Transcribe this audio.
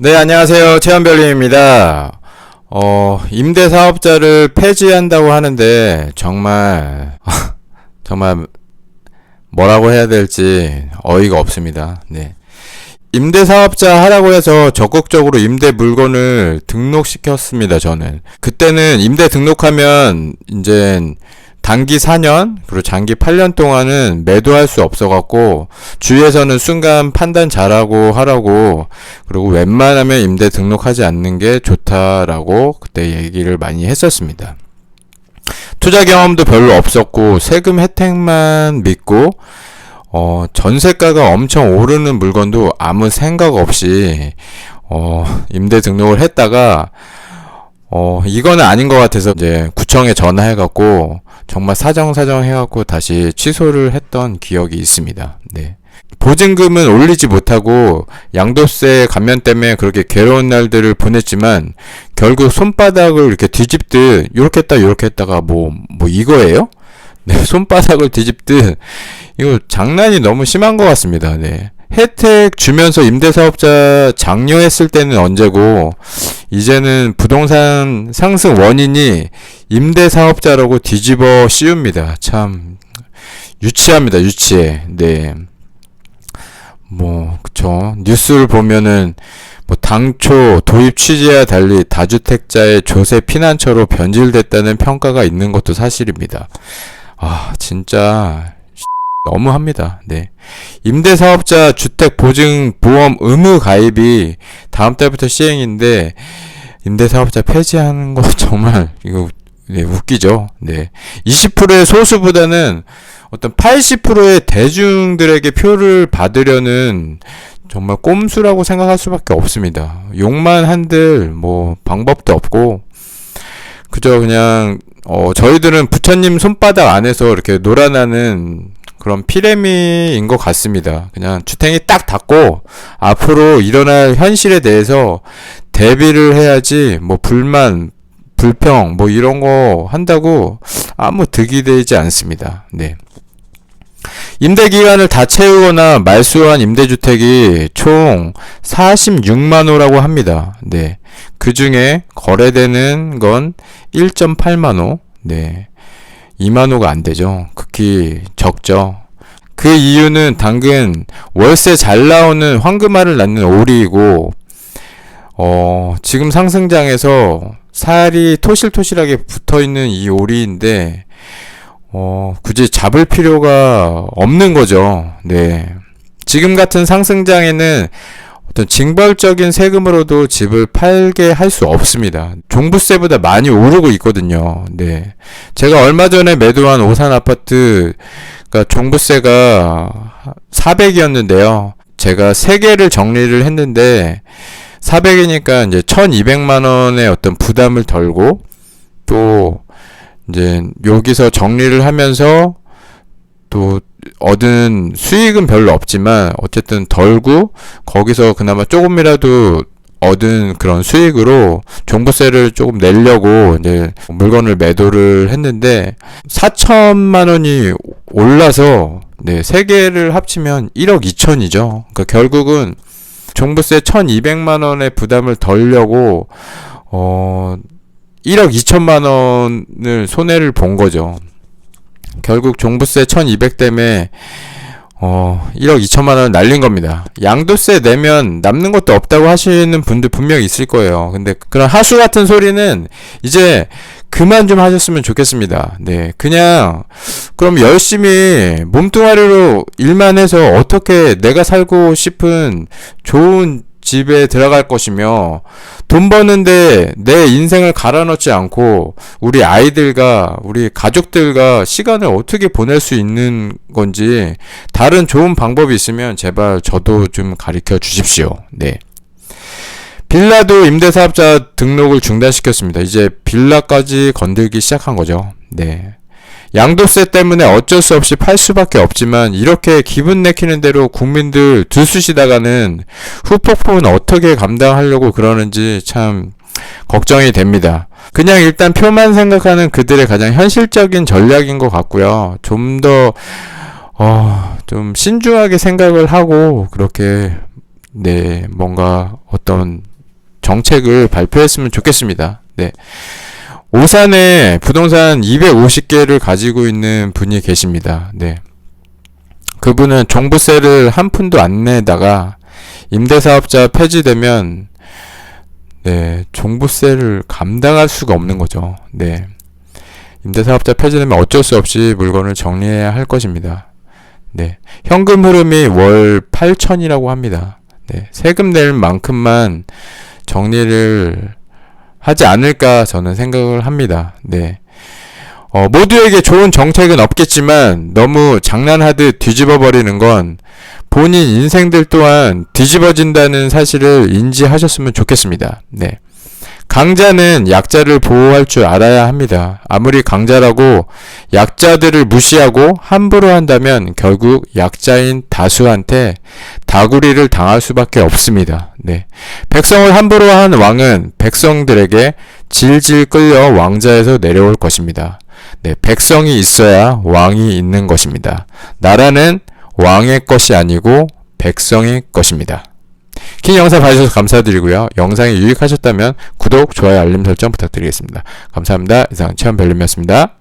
네, 안녕하세요. 최현별님입니다. 임대사업자를 폐지한다고 하는데, 정말, 뭐라고 해야 될지 어이가 없습니다. 네. 임대사업자 하라고 해서 적극적으로 임대 물건을 등록시켰습니다, 저는. 그때는 임대 등록하면, 이제, 단기 4년, 그리고 장기 8년 동안은 매도할 수 없어갖고, 주위에서는 순간 판단 잘하고 하라고, 그리고 웬만하면 임대 등록하지 않는 게 좋다라고 그때 얘기를 많이 했었습니다. 투자 경험도 별로 없었고, 세금 혜택만 믿고, 전세가가 엄청 오르는 물건도 아무 생각 없이, 임대 등록을 했다가, 이거는 아닌 것 같아서 이제 구청에 전화해갖고 정말 사정 해갖고 다시 취소를 했던 기억이 있습니다. 네. 보증금은 올리지 못하고 양도세 감면 때문에 그렇게 괴로운 날들을 보냈지만 결국 손바닥을 이렇게 뒤집듯 요렇게 했다가 뭐 이거예요? 네, 손바닥을 뒤집듯 이거 장난이 너무 심한 것 같습니다. 네. 혜택 주면서 임대사업자 장려했을 때는 언제고 이제는 부동산 상승 원인이 임대사업자라고 뒤집어 씌웁니다. 참 유치합니다. 유치해. 네. 그쵸. 뉴스를 보면은 당초 도입 취지와 달리 다주택자의 조세 피난처로 변질됐다는 평가가 있는 것도 사실입니다. 진짜 너무합니다. 네. 임대사업자 주택보증보험 의무 가입이 다음 달부터 시행인데 임대사업자 폐지하는 거 정말 이거 웃기죠. 네. 20%의 소수보다는 어떤 80%의 대중들에게 표를 받으려는 정말 꼼수라고 생각할 수밖에 없습니다. 욕만 한들 방법도 없고 그저 그냥 저희들은 부처님 손바닥 안에서 이렇게 놀아나는 그런 피레미인 것 같습니다. 그냥 주택이 딱 닫고 앞으로 일어날 현실에 대해서 대비를 해야지 불만, 불평 이런 거 한다고 아무 득이 되지 않습니다. 네. 임대 기간을 다 채우거나 말소한 임대주택이 총 46만 호라고 합니다. 네. 그 중에 거래되는 건 1.8만 호. 네. 2만 호가 안 되죠. 극히 적죠. 그 이유는 당근 월세 잘 나오는 황금알을 낳는 오리이고 지금 상승장에서 살이 토실토실하게 붙어있는 이 오리인데 굳이 잡을 필요가 없는 거죠. 네. 지금 같은 상승장에는 어떤 징벌적인 세금으로도 집을 팔게 할 수 없습니다. 종부세보다 많이 오르고 있거든요. 네. 제가 얼마 전에 매도한 오산 아파트가 종부세가 400이었는데요. 제가 3개를 정리를 했는데 400이니까 이제 1200만 원의 어떤 부담을 덜고 또 이제 여기서 정리를 하면서 또 얻은 수익은 별로 없지만 어쨌든 덜고 거기서 그나마 조금이라도 얻은 그런 수익으로 종부세를 조금 내려고 이제 물건을 매도를 했는데 4천만 원이 올라서 네, 3개를 합치면 1억 2천이죠. 그러니까 결국은 종부세 1200만 원의 부담을 덜려고 1억 2천만 원을 손해를 본 거죠. 결국 종부세 1200 때문에 1억 2천만 원 날린 겁니다. 양도세 내면 남는 것도 없다고 하시는 분들 분명히 있을 거예요. 근데 그런 하수 같은 소리는 이제 그만 좀 하셨으면 좋겠습니다. 네. 그냥 그럼 열심히 몸뚱아리로 일만 해서 어떻게 내가 살고 싶은 좋은 집에 들어갈 것이며 돈 버는데 내 인생을 갈아넣지 않고 우리 아이들과 우리 가족들과 시간을 어떻게 보낼 수 있는 건지 다른 좋은 방법이 있으면 제발 저도 좀 가르쳐 주십시오. 네. 빌라도 임대사업자 등록을 중단시켰습니다. 이제 빌라까지 건들기 시작한 거죠. 네. 양도세 때문에 어쩔 수 없이 팔 수밖에 없지만 이렇게 기분 내키는 대로 국민들 들쑤시다가는 후폭풍은 어떻게 감당하려고 그러는지 참 걱정이 됩니다. 그냥 일단 표만 생각하는 그들의 가장 현실적인 전략인 것 같고요. 좀 더 좀 신중하게 생각을 하고 그렇게 뭔가 어떤 정책을 발표했으면 좋겠습니다. 네. 오산에 부동산 250개를 가지고 있는 분이 계십니다. 네. 그분은 종부세를 한 푼도 안 내다가 임대사업자 폐지되면 네, 종부세를 감당할 수가 없는 거죠. 네. 임대사업자 폐지되면 어쩔 수 없이 물건을 정리해야 할 것입니다. 네. 현금 흐름이 월 8천이라고 합니다. 네. 세금 낼 만큼만 정리를 하지 않을까 저는 생각을 합니다. 네. 모두에게 좋은 정책은 없겠지만 너무 장난하듯 뒤집어 버리는 건 본인 인생들 또한 뒤집어진다는 사실을 인지하셨으면 좋겠습니다. 네. 강자는 약자를 보호할 줄 알아야 합니다. 아무리 강자라고 약자들을 무시하고 함부로 한다면 결국 약자인 다수한테 다구리를 당할 수밖에 없습니다. 네. 백성을 함부로 한 왕은 백성들에게 질질 끌려 왕자에서 내려올 것입니다. 네. 백성이 있어야 왕이 있는 것입니다. 나라는 왕의 것이 아니고 백성의 것입니다. 긴 영상 봐주셔서 감사드리고요. 영상이 유익하셨다면 구독, 좋아요, 알림 설정 부탁드리겠습니다. 감사합니다. 이상 체험별님이었습니다.